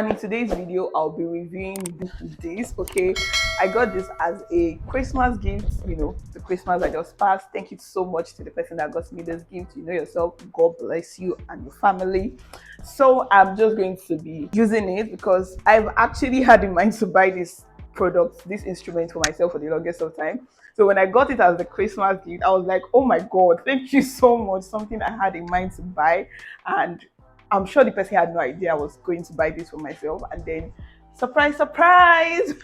And in today's video, I'll be reviewing this. Okay, I got this as a Christmas gift. You know, the Christmas I just passed. Thank you so much to the person that got me this gift. You know yourself. God bless you and your family. So I'm just going to be using it because I've actually had in mind to buy this product, this instrument for myself for the longest of time. So when I got it as the Christmas gift, I was like, oh my God, thank you so much. Something I had in mind to buy. And I'm sure the person had no idea I was going to buy this for myself. And then, surprise, surprise,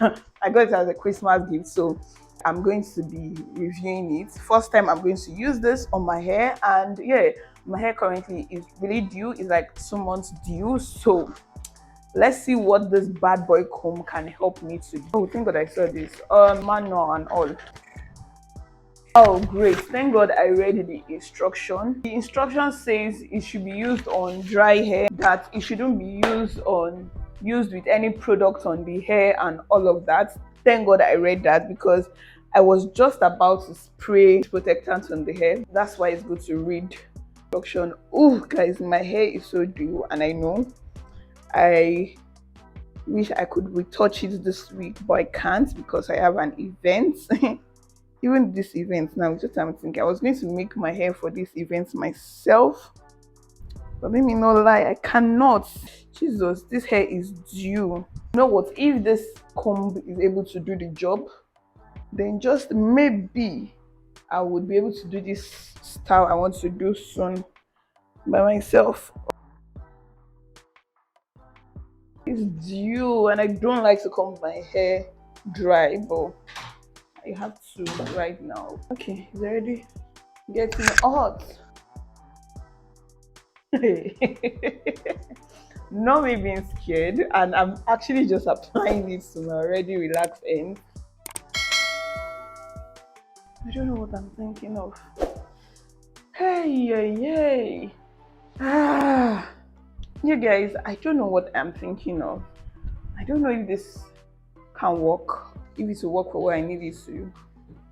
I got it as a Christmas gift. So I'm going to be reviewing it. First time I'm going to use this on my hair. And yeah, my hair currently is really due. It's like 2 months due. So let's see what this bad boy comb can help me to do. Oh, thank God I saw this. Manual and all. Oh, great. Thank God I read the instruction. The instruction says it should be used on dry hair, that it shouldn't be used with any product on the hair and all of that. Thank God I read that because I was just about to spray protectant on the hair. That's why it's good to read instruction. Oh, guys, my hair is so due and I know I wish I could retouch it this week, but I can't because I have an event. Even this event now, just I'm thinking I was going to make my hair for this event myself, but let me not lie, I cannot. Jesus, this hair is due. You know what? If this comb is able to do the job, then just maybe I would be able to do this style I want to do soon by myself. It's due, and I don't like to comb my hair dry, but I have to right now. Okay, it's already getting hot. Not me being scared, and I'm actually just applying it to my already relaxed end. I don't know what I'm thinking of. Hey. Ah, you guys, I don't know what I'm thinking of. I don't know if this can work, if it will work for what I need it to.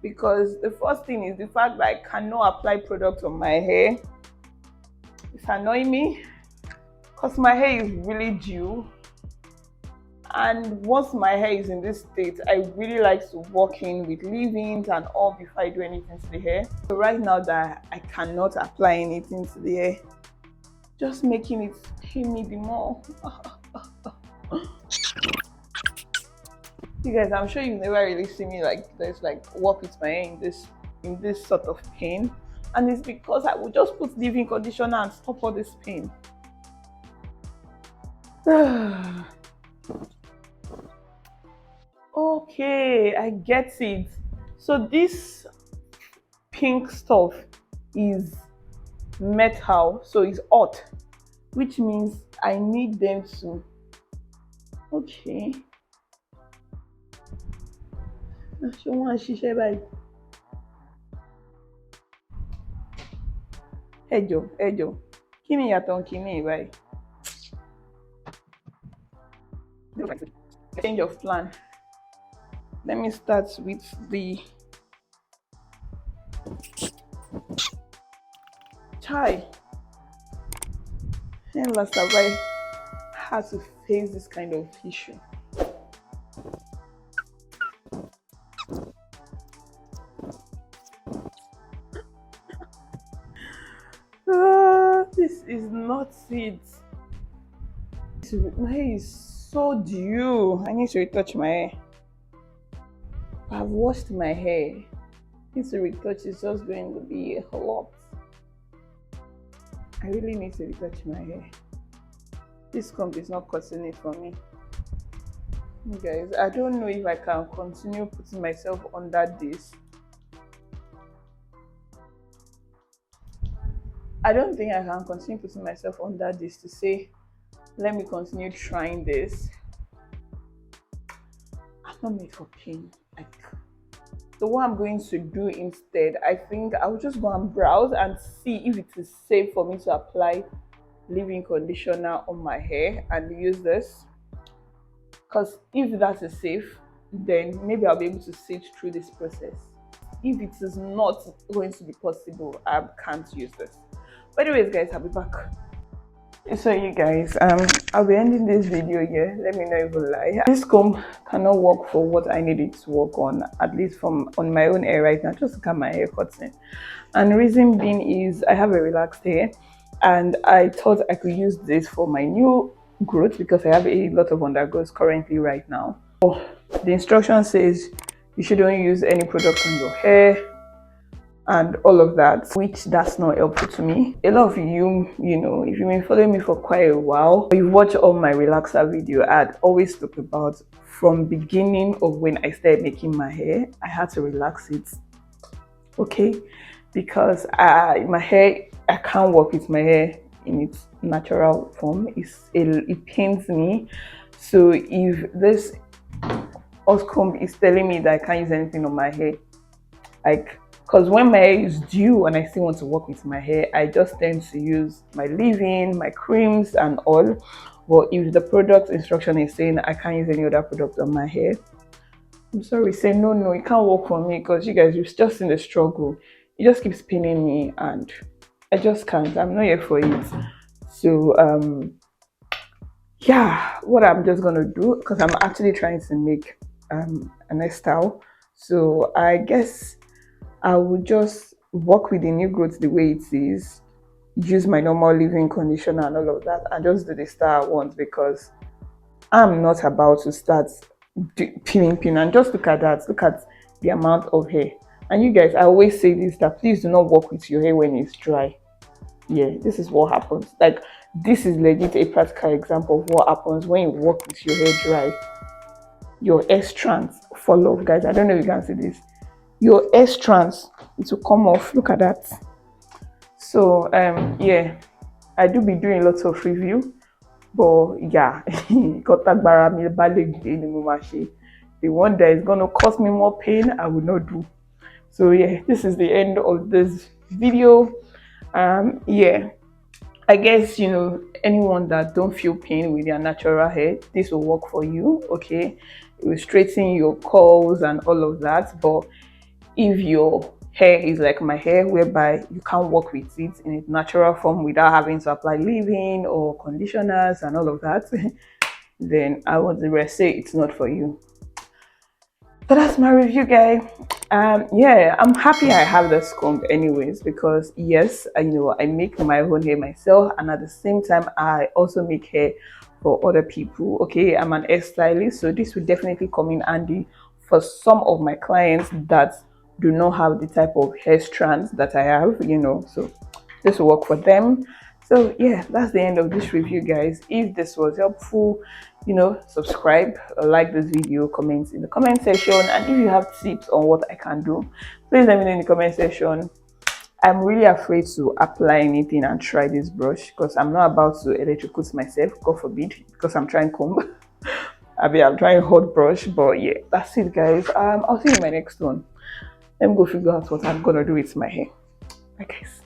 Because the first thing is the fact that I cannot apply product on my hair. It's annoying me because my hair is really due. And once my hair is in this state, I really like to work in with leave-ins and all before I do anything to the hair. So right now that I cannot apply anything to the hair, just making it pain me the more. You guys, I'm sure you've never really seen me like this, like work with my hair in this sort of pain. And it's because I would just put leave-in conditioner and stop all this pain. Okay, I get it. So this pink stuff is metal, so it's hot, which means I need them to. Okay. Ṣé wọ́n á ṣiṣẹ́ báyìí? Ẹ jọ̀ọ́, kí ni ìyàtọ̀ kíní báyìí? Change of plan. Let me start with the chai. And last have I had to face this kind of issue. This is not it. My hair is so due. I need to retouch my hair. I've washed my hair. Need to retouch is just going to be a lot. I really need to retouch my hair. This comb is not cutting it for me. Guys, I don't know if I can continue putting myself under this. I don't think I can continue putting myself under this to say, let me continue trying this. I'm not made for pain. So what I'm going to do instead, I think I'll just go and browse and see if it is safe for me to apply leave-in conditioner on my hair and use this. Because if that is safe, then maybe I'll be able to sit through this process. If it is not going to be possible, I can't use this. But anyways, guys, I'll be back. So you guys, I'll be ending this video here. Let me know if you lie. This comb cannot work for what I need it to work on, at least from on my own hair right now, just to cut my hair cutting. And the reason being is I have a relaxed hair, and I thought I could use this for my new growth because I have a lot of undergrowth currently right now. The instruction says you shouldn't use any product on your hair and all of that, which that's not helpful to me. A lot of you, if you've been following me for quite a while, you watch all my relaxer video, I'd always talk about from beginning of when I started making my hair, I had to relax it, okay? Because my hair, I can't work with my hair in its natural form. It pains me. So if this Oscomb is telling me that I can't use anything on my hair, like, because when my hair is due and I still want to work with my hair, I just tend to use my leave-in, my creams and all. But if the product instruction is saying I can't use any other product on my hair, I'm sorry, say no, it can't work for me, because you guys, you're just in the struggle. It just keeps pinning me and I just can't. I'm not here for it. So yeah, what I'm just gonna do, because I'm actually trying to make an hairstyle. So I guess I will just work with the new growth the way it is, use my normal leave-in conditioner and all of that, and just do the style I want, because I'm not about to start pinning. And just look at that, look at the amount of hair. And you guys, I always say this, that please do not work with your hair when it's dry. Yeah, this is what happens. Like, this is legit a practical example of what happens when you work with your hair dry. Your hair strands fall off, guys. I don't know if you can see this. Your hair strands, it will come off. Look at that. So yeah, I do be doing lots of review, but yeah, the one that is gonna cause me more pain, I will not do. So yeah, this is the end of this video. Yeah, I guess anyone that don't feel pain with their natural hair, this will work for you. Okay, it will straighten your curls and all of that. But if your hair is like my hair, whereby you can't work with it in its natural form without having to apply leave-in or conditioners and all of that, then I would say it's not for you. So that's my review, guys. Yeah, I'm happy I have this comb anyways, because yes, I make my own hair myself, and at the same time I also make hair for other people. Okay, I'm an hairstylist, so this will definitely come in handy for some of my clients that do not have the type of hair strands that I have, so this will work for them. So yeah, that's the end of this review, guys. If this was helpful, subscribe, like this video, comment in the comment section, and if you have tips on what I can do, please let me know in the comment section. I'm really afraid to apply anything and try this brush, because I'm not about to electrocute myself, God forbid, because I'm trying comb. I'm trying hot brush. But yeah, that's it, guys. I'll see you in my next one. Let me go figure out what I'm gonna do with my hair. Bye, guys.